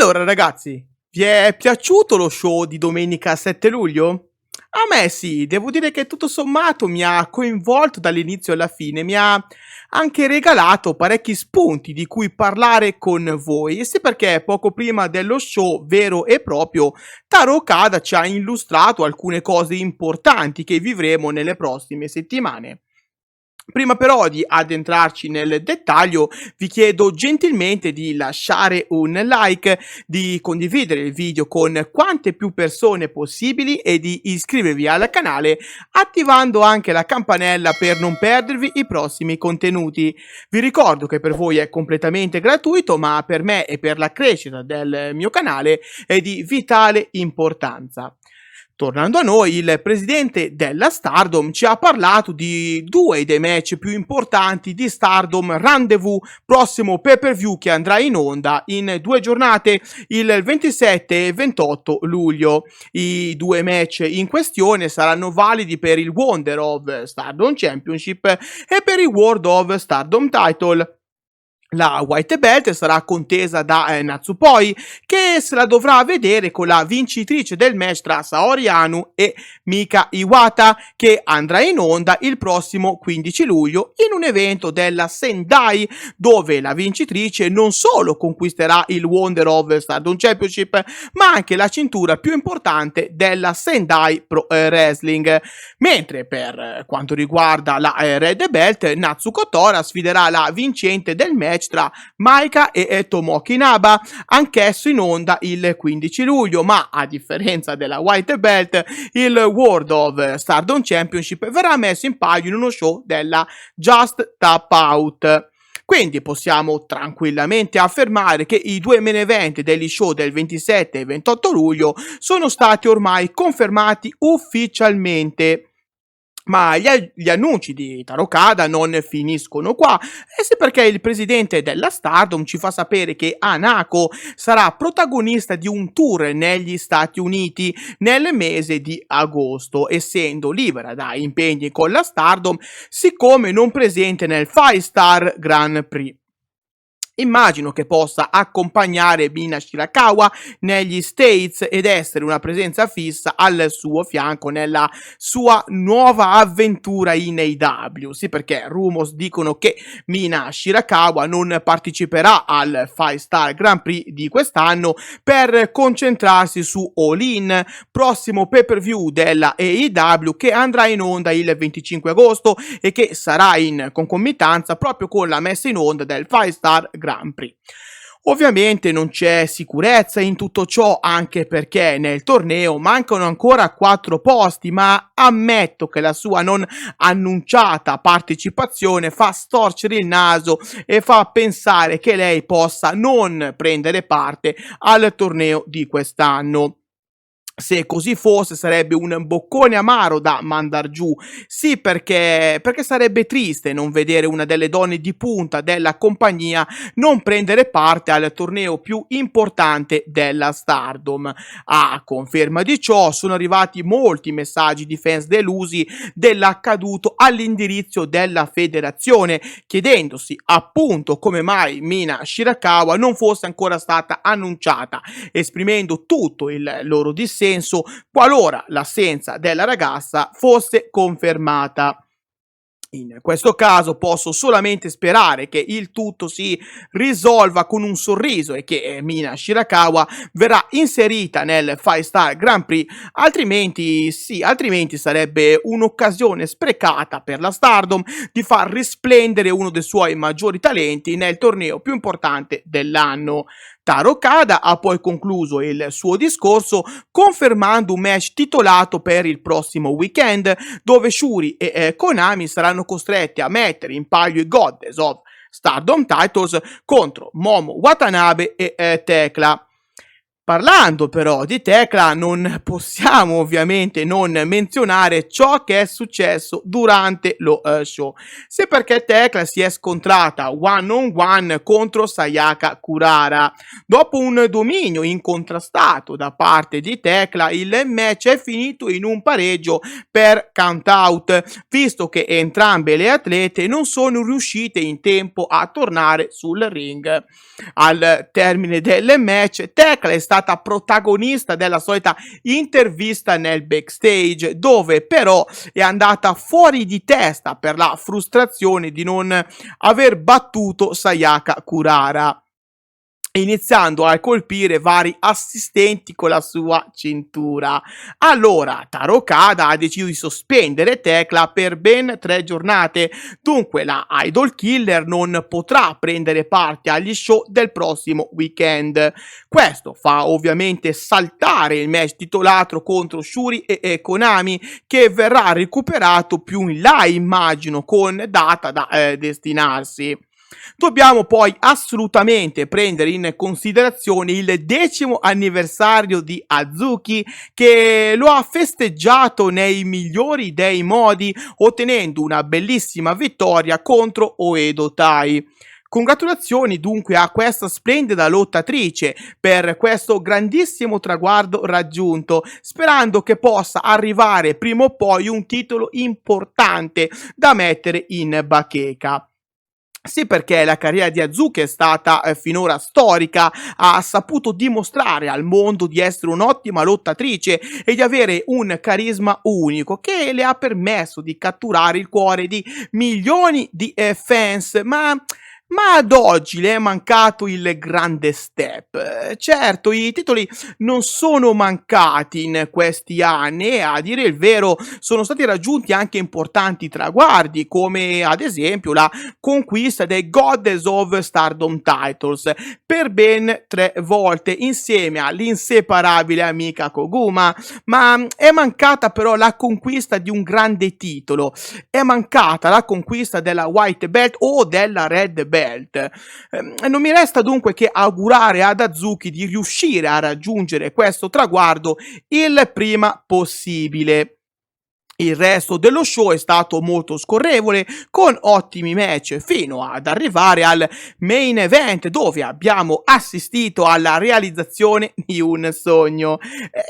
Allora ragazzi, vi è piaciuto lo show di domenica 7 luglio? A me sì, devo dire che tutto sommato mi ha coinvolto dall'inizio alla fine, mi ha anche regalato parecchi spunti di cui parlare con voi, e sì perché poco prima dello show vero e proprio, Taro Okada ci ha illustrato alcune cose importanti che vivremo nelle prossime settimane. Prima però di addentrarci nel dettaglio, vi chiedo gentilmente di lasciare un like, di condividere il video con quante più persone possibili e di iscrivervi al canale attivando anche la campanella per non perdervi i prossimi contenuti. Vi ricordo che per voi è completamente gratuito, ma per me e per la crescita del mio canale è di vitale importanza. Tornando a noi, il presidente della Stardom ci ha parlato di due dei match più importanti di Stardom Rendezvous, prossimo pay-per-view che andrà in onda in 2 giornate, il 27 e 28 luglio. I due match in questione saranno validi per il Wonder of Stardom Championship e per il World of Stardom Title. La White Belt sarà contesa da Natsupoi, che se la dovrà vedere con la vincitrice del match tra Saori Anu e Mika Iwata, che andrà in onda il prossimo 15 luglio in un evento della Sendai, dove la vincitrice non solo conquisterà il Wonder of Stardom Championship, ma anche la cintura più importante della Sendai Pro Wrestling. Mentre per quanto riguarda la Red Belt, Natsuko Tora sfiderà la vincente del match tra Maika e Tomoki Naba, anch'esso in onda il 15 luglio, ma a differenza della White Belt, il World of Stardom Championship verrà messo in palio in uno show della Just Tap Out. Quindi possiamo tranquillamente affermare che i due main event degli show del 27 e 28 luglio sono stati ormai confermati ufficialmente. Ma gli annunci di Taro Okada non finiscono qua, e sì perché il presidente della Stardom ci fa sapere che Hanako sarà protagonista di un tour negli Stati Uniti nel mese di agosto, essendo libera da impegni con la Stardom, siccome non presente nel Five Star Grand Prix. Immagino che possa accompagnare Mina Shirakawa negli States ed essere una presenza fissa al suo fianco nella sua nuova avventura in AEW. Sì, perché rumors dicono che Mina Shirakawa non parteciperà al Five Star Grand Prix di quest'anno per concentrarsi su All In, prossimo pay-per-view della AEW che andrà in onda il 25 agosto e che sarà in concomitanza proprio con la messa in onda del Five Star Grand Prix. Ovviamente non c'è sicurezza in tutto ciò, anche perché nel torneo mancano ancora 4 posti, ma ammetto che la sua non annunciata partecipazione fa storcere il naso e fa pensare che lei possa non prendere parte al torneo di quest'anno. Se così fosse sarebbe un boccone amaro da mandar giù, sì perché sarebbe triste non vedere una delle donne di punta della compagnia non prendere parte al torneo più importante della Stardom. A conferma di ciò sono arrivati molti messaggi di fans delusi dell'accaduto all'indirizzo della federazione, chiedendosi appunto come mai Mina Shirakawa non fosse ancora stata annunciata, esprimendo tutto il loro dissenso qualora l'assenza della ragazza fosse confermata. In questo caso posso solamente sperare che il tutto si risolva con un sorriso e che Mina Shirakawa verrà inserita nel Five Star Grand Prix, altrimenti sarebbe un'occasione sprecata per la Stardom di far risplendere uno dei suoi maggiori talenti nel torneo più importante dell'anno. Taro Okada ha poi concluso il suo discorso confermando un match titolato per il prossimo weekend, dove Shuri e Konami saranno costretti a mettere in palio i Goddess of Stardom Titles contro Momo Watanabe e Tekla. Parlando però di Tecla, non possiamo ovviamente non menzionare ciò che è successo durante lo show. Se perché Tecla si è scontrata one on one contro Sayaka Kurara. Dopo un dominio incontrastato da parte di Tecla, il match è finito in un pareggio per count out, visto che entrambe le atlete non sono riuscite in tempo a tornare sul ring. Al termine del match, Tecla è stata protagonista della solita intervista nel backstage, dove però è andata fuori di testa per la frustrazione di non aver battuto Sayaka Kurara, iniziando a colpire vari assistenti con la sua cintura. Allora Taro Okada ha deciso di sospendere Tecla per ben 3 giornate, dunque la Idol Killer non potrà prendere parte agli show del prossimo weekend. Questo fa ovviamente saltare il match titolato contro Shuri e Konami, che verrà recuperato più in là, immagino, con data da destinarsi. Dobbiamo poi assolutamente prendere in considerazione il 10° anniversario di Hazuki, che lo ha festeggiato nei migliori dei modi, ottenendo una bellissima vittoria contro Oedo Tai. Congratulazioni dunque a questa splendida lottatrice per questo grandissimo traguardo raggiunto, sperando che possa arrivare prima o poi un titolo importante da mettere in bacheca. Sì, perché la carriera di Hazuki è stata finora storica, ha saputo dimostrare al mondo di essere un'ottima lottatrice e di avere un carisma unico che le ha permesso di catturare il cuore di milioni di fans, ma ad oggi le è mancato il grande step. Certo, i titoli non sono mancati in questi anni e, a dire il vero, sono stati raggiunti anche importanti traguardi, come ad esempio la conquista dei Goddess of Stardom Titles per ben 3 volte insieme all'inseparabile amica Koguma, ma è mancata però la conquista di un grande titolo, è mancata la conquista della White Belt o della Red Belt. Non mi resta dunque che augurare ad Hazuki di riuscire a raggiungere questo traguardo il prima possibile. Il resto dello show è stato molto scorrevole, con ottimi match, fino ad arrivare al main event, dove abbiamo assistito alla realizzazione di un sogno.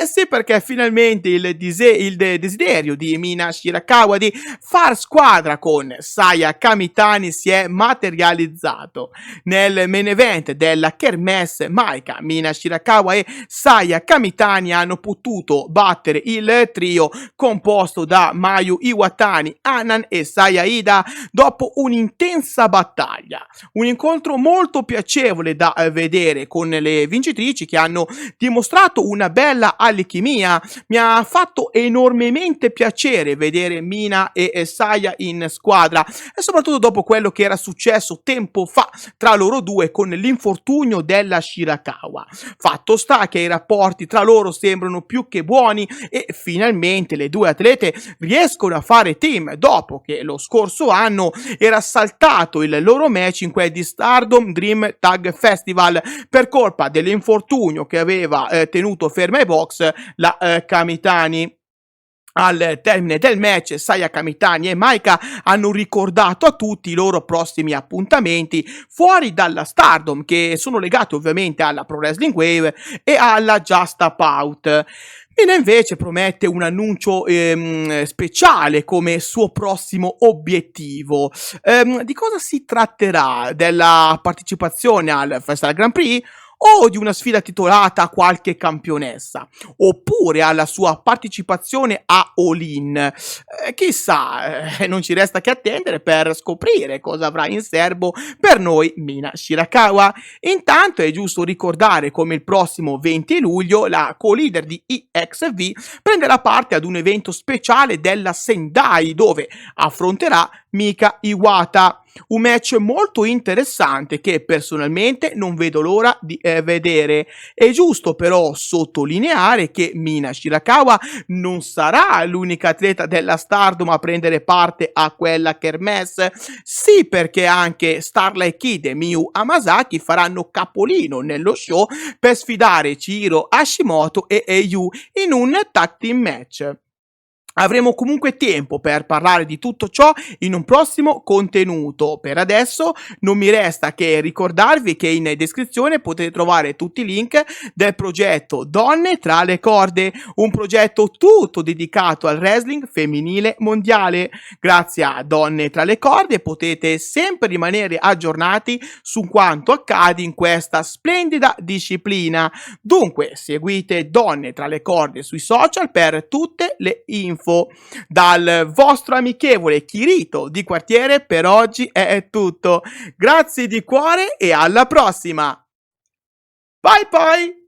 Sì, perché finalmente il desiderio di Mina Shirakawa di far squadra con Saya Kamitani si è materializzato. Nel main event della Kermesse Maika, Mina Shirakawa e Saya Kamitani hanno potuto battere il trio composto da Mayu Iwatani, Anan e Saya Ida dopo un'intensa battaglia. Un incontro molto piacevole da vedere, con le vincitrici che hanno dimostrato una bella alchimia. Mi ha fatto enormemente piacere vedere Mina e Saya in squadra, e soprattutto dopo quello che era successo tempo fa tra loro due con l'infortunio della Shirakawa. Fatto sta che i rapporti tra loro sembrano più che buoni e finalmente le due atlete riescono a fare team, dopo che lo scorso anno era saltato il loro match in quel di Stardom Dream Tag Festival per colpa dell'infortunio che aveva tenuto ferma ai box la Kamitani. Al termine del match, Saya Kamitani e Maika hanno ricordato a tutti i loro prossimi appuntamenti fuori dalla Stardom, che sono legati ovviamente alla Pro Wrestling Wave e alla Just Tap Out. Mina invece promette un annuncio speciale come suo prossimo obiettivo. Di cosa si tratterà? Della partecipazione al Festival Grand Prix? O di una sfida titolata a qualche campionessa, oppure alla sua partecipazione a All In? Chissà, non ci resta che attendere per scoprire cosa avrà in serbo per noi Mina Shirakawa. Intanto è giusto ricordare come il prossimo 20 luglio la co-leader di EXV prenderà parte ad un evento speciale della Sendai, dove affronterà Mika Iwata. un match molto interessante che personalmente non vedo l'ora di vedere. È giusto però sottolineare che Mina Shirakawa non sarà l'unica atleta della Stardom a prendere parte a quella kermesse. Sì, perché anche Starlight Kid e Miyu Hamasaki faranno capolino nello show per sfidare Chihiro Hashimoto e Yu in un tag team match. Avremo comunque tempo per parlare di tutto ciò in un prossimo contenuto. Per adesso non mi resta che ricordarvi che in descrizione potete trovare tutti i link del progetto Donne tra le corde, un progetto tutto dedicato al wrestling femminile mondiale. Grazie a Donne tra le corde potete sempre rimanere aggiornati su quanto accade in questa splendida disciplina. Dunque, seguite Donne tra le corde sui social per tutte le info. Dal vostro amichevole Kirito di quartiere per oggi è tutto. Grazie di cuore e alla prossima. Bye bye!